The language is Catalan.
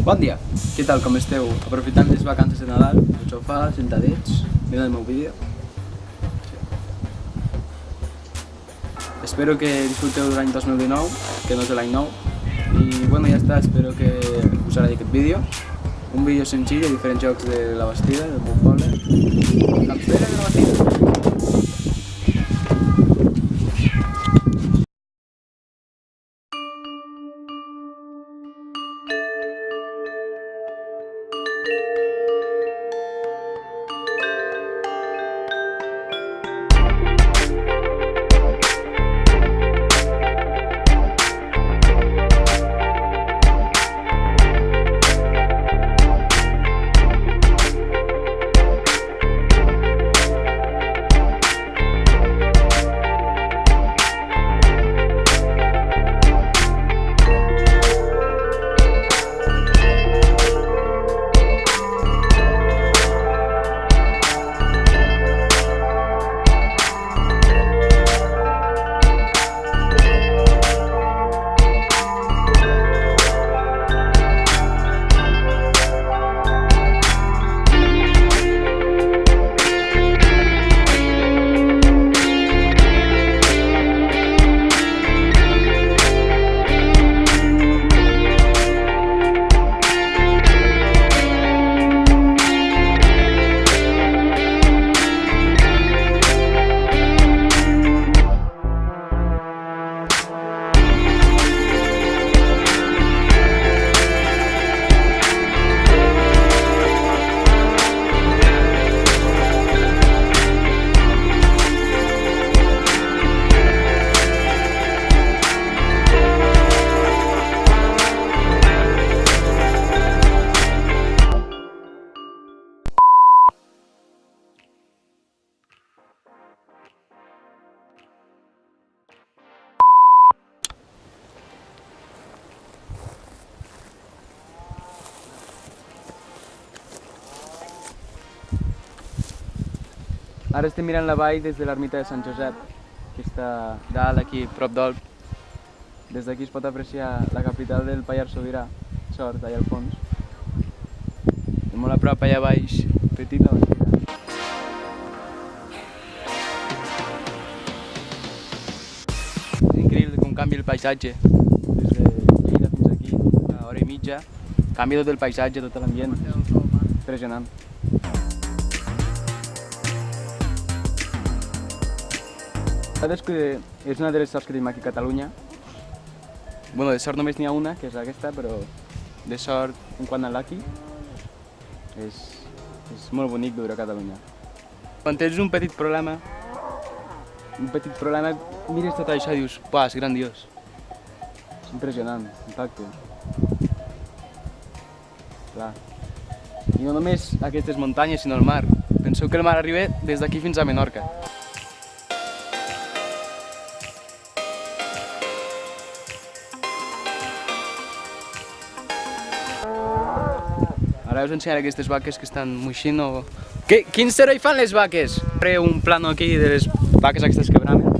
Bon dia, què tal, com esteu? Aprofitant les vacances de Nadal, al sofà, sentadets, mirant el meu vídeo. Espero que disfruteu de l'any 2019, que no és de l'any nou. I bueno, ja està, espero que us agradi aquest vídeo. Un vídeo senzill de diferents jocs de la Bastida, del meu poble. Campera de la Bastida. Ara estem mirant la vall des de l'ermita de Sant Josep, que està dalt aquí, prop d'Olp. Des d'aquí es pot apreciar la capital del Pallars Sobirà, Sort, allà al fons. I molt a prop, allà baix, petit la Bastida. És increïble com canvia el paisatge. Des de Lleida fins aquí, una hora i mitja, canvia tot el paisatge, tot l'ambient. Impressionant. La veritat és que és una de les sorts que tenim aquí a Catalunya. Bueno, de sort només n'hi ha una, que és aquesta, però de sort, quant a l'aqui, és molt bonic viure a Catalunya. Quan tens un petit problema, mires tot això i dius, uah, és grandiós. És impressionant, impacte. Clar. I no només aquestes muntanyes, sinó el mar. Penseu que el mar arriba des d'aquí fins a Menorca. Ara us ensenyaré aquestes vaques que estan moixint o... Quin servei fan les vaques? Faré un plano aquí de les vaques aquestes que bramen.